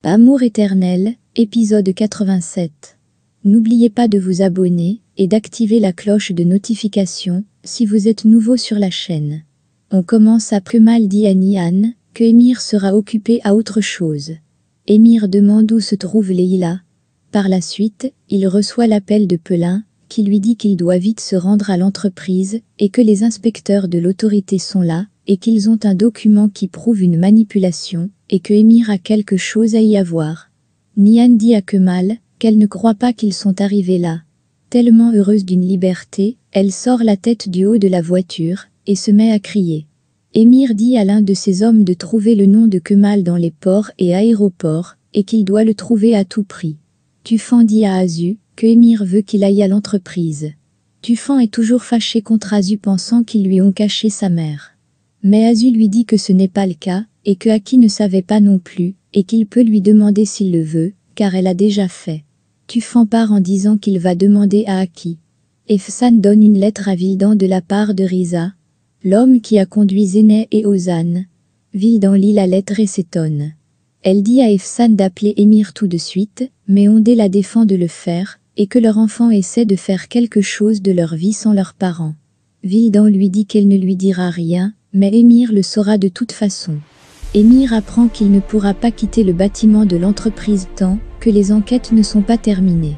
Amour éternel, épisode 87. N'oubliez pas de vous abonner et d'activer la cloche de notification si vous êtes nouveau sur la chaîne. On commence après Kemal dit à Nihan que Émir sera occupé à autre chose. Émir demande où se trouve Leïla. Par la suite, il reçoit l'appel de Pelin qui lui dit qu'il doit vite se rendre à l'entreprise et que les inspecteurs de l'autorité sont là et qu'ils ont un document qui prouve une manipulation et que Émir a quelque chose à y avoir. Nihan dit à Kemal qu'elle ne croit pas qu'ils sont arrivés là. Tellement heureuse d'une liberté, elle sort la tête du haut de la voiture et se met à crier. Émir dit à l'un de ses hommes de trouver le nom de Kemal dans les ports et aéroports et qu'il doit le trouver à tout prix. Tufan dit à Azu que Émir veut qu'il aille à l'entreprise. Tufan est toujours fâché contre Azu pensant qu'ils lui ont caché sa mère. Mais Azu lui dit que ce n'est pas le cas et que Aki ne savait pas non plus et qu'il peut lui demander s'il le veut car elle a déjà fait. Tufan part en disant qu'il va demander à Aki. Efsan donne une lettre à Vildan de la part de Riza, l'homme qui a conduit Zéneh et Ozan. Vildan lit la lettre et s'étonne. Elle dit à Efsan d'appeler Émir tout de suite, mais Ondé la défend de le faire, et que leur enfant essaie de faire quelque chose de leur vie sans leurs parents. Vildan lui dit qu'elle ne lui dira rien, mais Émir le saura de toute façon. Émir apprend qu'il ne pourra pas quitter le bâtiment de l'entreprise tant que les enquêtes ne sont pas terminées.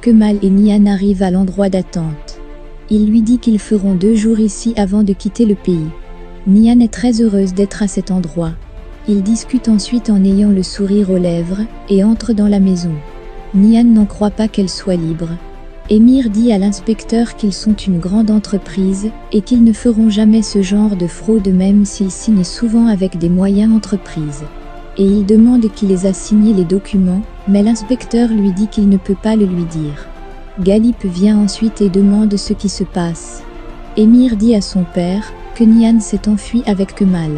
Kemal et Nihan arrivent à l'endroit d'attente. Il lui dit qu'ils feront 2 jours ici avant de quitter le pays. Nihan est très heureuse d'être à cet endroit. Ils discutent ensuite en ayant le sourire aux lèvres et entrent dans la maison. Nihan n'en croit pas qu'elle soit libre. Émir dit à l'inspecteur qu'ils sont une grande entreprise et qu'ils ne feront jamais ce genre de fraude même s'ils signent souvent avec des moyens entreprises. Et il demande qui les a signés les documents, mais l'inspecteur lui dit qu'il ne peut pas le lui dire. Galip vient ensuite et demande ce qui se passe. Émir dit à son père que Nihan s'est enfui avec Kemal.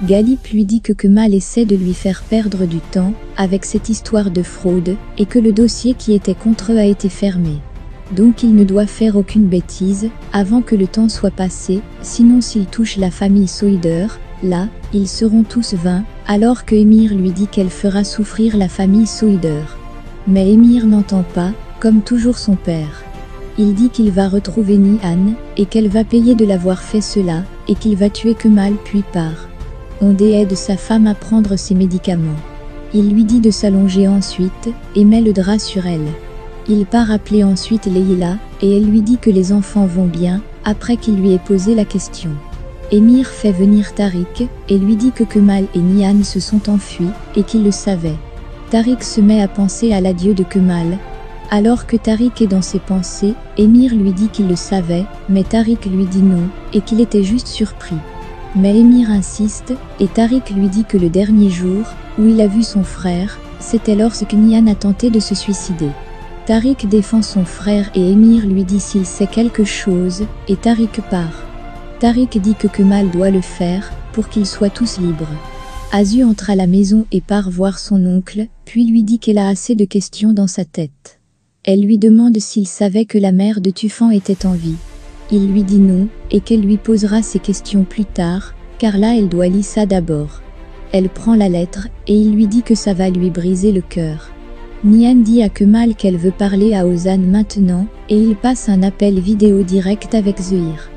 Galip lui dit que Kemal essaie de lui faire perdre du temps avec cette histoire de fraude et que le dossier qui était contre eux a été fermé. Donc il ne doit faire aucune bêtise avant que le temps soit passé, sinon s'il touche la famille Soider, là, ils seront tous vains, alors que Émir lui dit qu'elle fera souffrir la famille Soider. Mais Émir n'entend pas, comme toujours son père. Il dit qu'il va retrouver Nihan et qu'elle va payer de l'avoir fait cela et qu'il va tuer Kemal puis part. Ondé aide sa femme à prendre ses médicaments. Il lui dit de s'allonger ensuite et met le drap sur elle. Il part appeler ensuite Leïla et elle lui dit que les enfants vont bien après qu'il lui ait posé la question. Émir fait venir Tariq et lui dit que Kemal et Nihan se sont enfuis et qu'il le savait. Tariq se met à penser à l'adieu de Kemal. Alors que Tariq est dans ses pensées, Émir lui dit qu'il le savait, mais Tariq lui dit non et qu'il était juste surpris. Mais Émir insiste et Tariq lui dit que le dernier jour où il a vu son frère, c'était lorsque Nihan a tenté de se suicider. Tariq défend son frère et Émir lui dit s'il sait quelque chose et Tariq part. Tariq dit que Kemal doit le faire pour qu'ils soient tous libres. Azu entre à la maison et part voir son oncle, puis lui dit qu'elle a assez de questions dans sa tête. Elle lui demande s'il savait que la mère de Tufan était en vie. Il lui dit non et qu'elle lui posera ses questions plus tard, car là elle doit lire ça d'abord. Elle prend la lettre et il lui dit que ça va lui briser le cœur. Nihan dit à Kemal qu'elle veut parler à Ozan maintenant et il passe un appel vidéo direct avec Zehir.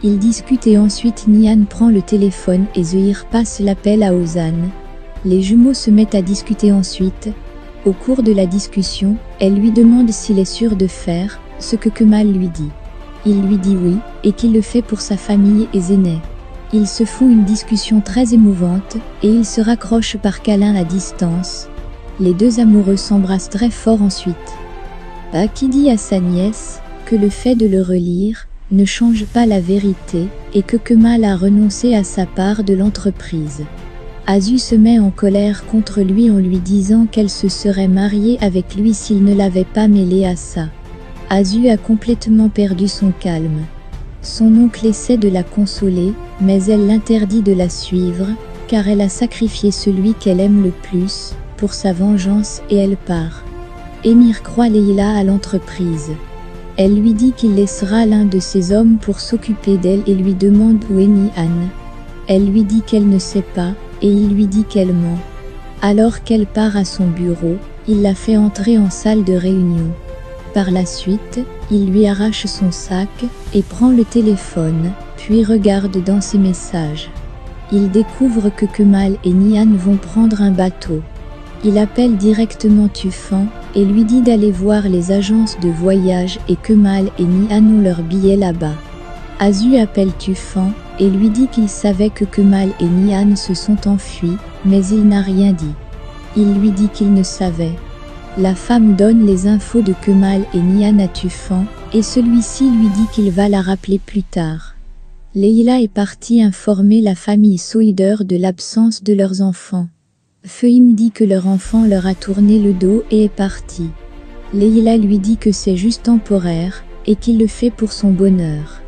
Ils discutent et ensuite Nihan prend le téléphone et Zehir passe l'appel à Ozan. Les jumeaux se mettent à discuter ensuite. Au cours de la discussion, elle lui demande s'il est sûr de faire ce que Kemal lui dit. Il lui dit oui et qu'il le fait pour sa famille et Zéneh. Ils se font une discussion très émouvante et ils se raccrochent par câlin à distance. Les deux amoureux s'embrassent très fort ensuite. Aki dit à sa nièce que le fait de le relire ne change pas la vérité et que Kemal a renoncé à sa part de l'entreprise. Azu se met en colère contre lui en lui disant qu'elle se serait mariée avec lui s'il ne l'avait pas mêlée à ça. Azu a complètement perdu son calme. Son oncle essaie de la consoler, mais elle l'interdit de la suivre, car elle a sacrifié celui qu'elle aime le plus pour sa vengeance et elle part. Émir croit Leïla à l'entreprise. Elle lui dit qu'il laissera l'un de ses hommes pour s'occuper d'elle et lui demande où est Nihan. Elle lui dit qu'elle ne sait pas et il lui dit qu'elle ment. Alors qu'elle part à son bureau, il la fait entrer en salle de réunion. Par la suite, il lui arrache son sac et prend le téléphone, puis regarde dans ses messages. Il découvre que Kemal et Nihan vont prendre un bateau. Il appelle directement Tufan et lui dit d'aller voir les agences de voyage et Kemal et Nihan ont leur billet là-bas. Azu appelle Tufan et lui dit qu'il savait que Kemal et Nihan se sont enfuis, mais il n'a rien dit. Il lui dit qu'il ne savait. La femme donne les infos de Kemal et Nihan à Tufan, et celui-ci lui dit qu'il va la rappeler plus tard. Leila est partie informer la famille Soider de l'absence de leurs enfants. Fehim dit que leur enfant leur a tourné le dos et est parti. Leila lui dit que c'est juste temporaire, et qu'il le fait pour son bonheur.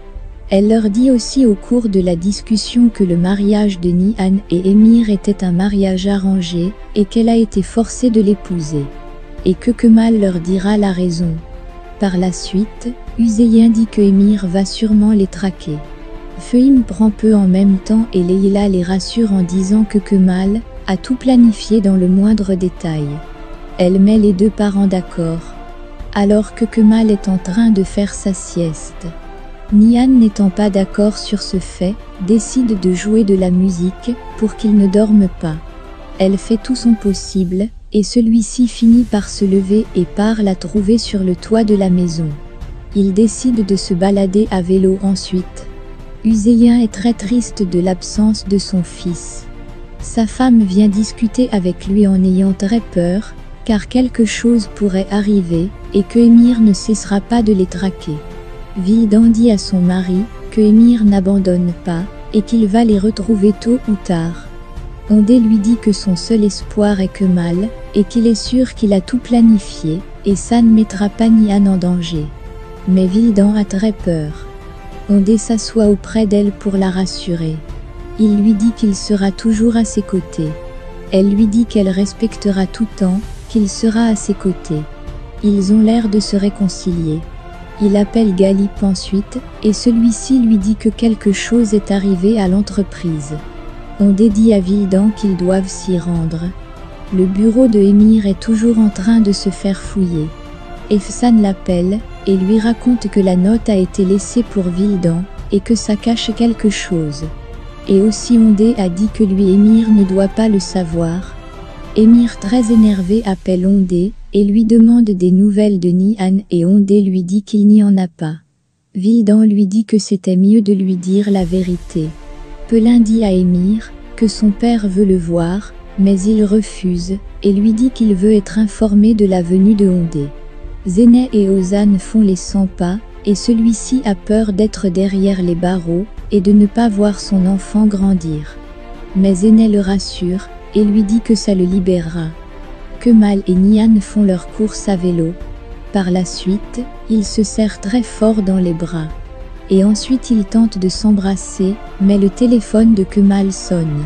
Elle leur dit aussi au cours de la discussion que le mariage de Nihan et Emir était un mariage arrangé, et qu'elle a été forcée de l'épouser. Et que Kemal leur dira la raison. Par la suite, Hüseyin dit que Emir va sûrement les traquer. Fehim prend peu en même temps et Leila les rassure en disant que Kemal a tout planifié dans le moindre détail. Elle met les deux parents d'accord. Alors que Kemal est en train de faire sa sieste. Nihan, n'étant pas d'accord sur ce fait, décide de jouer de la musique pour qu'il ne dorme pas. Elle fait tout son possible, et celui-ci finit par se lever et part la trouver sur le toit de la maison. Il décide de se balader à vélo ensuite. Hüseyin est très triste de l'absence de son fils. Sa femme vient discuter avec lui en ayant très peur, car quelque chose pourrait arriver, et que Emir ne cessera pas de les traquer. Vildan dit à son mari que Emir n'abandonne pas, et qu'il va les retrouver tôt ou tard. Ondé lui dit que son seul espoir est Kemal, et qu'il est sûr qu'il a tout planifié, et ça ne mettra pas Nihan en danger. Mais Vildan a très peur. Ondé s'assoit auprès d'elle pour la rassurer. Il lui dit qu'il sera toujours à ses côtés. Elle lui dit qu'elle respectera tout temps, qu'il sera à ses côtés. Ils ont l'air de se réconcilier. Il appelle Galip ensuite, et celui-ci lui dit que quelque chose est arrivé à l'entreprise. Ondé dit à Vildan qu'ils doivent s'y rendre. Le bureau de Emir est toujours en train de se faire fouiller. Efsan l'appelle, et lui raconte que la note a été laissée pour Vildan, et que ça cache quelque chose. Et aussi Ondé a dit que lui Emir ne doit pas le savoir. Emir très énervé appelle Ondé, et lui demande des nouvelles de Nihan et Ondé lui dit qu'il n'y en a pas. Vildan lui dit que c'était mieux de lui dire la vérité. Pelin dit à Emir que son père veut le voir, mais il refuse, et lui dit qu'il veut être informé de la venue de Ondé. Zeynep et Ozan font les 100 pas, et celui-ci a peur d'être derrière les barreaux, et de ne pas voir son enfant grandir. Mais Zeynep le rassure, et lui dit que ça le libérera. Kemal et Nihan font leur course à vélo. Par la suite, ils se serrent très fort dans les bras. Et ensuite ils tentent de s'embrasser, mais le téléphone de Kemal sonne.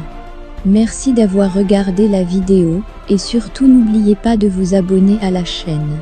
Merci d'avoir regardé la vidéo, et surtout n'oubliez pas de vous abonner à la chaîne.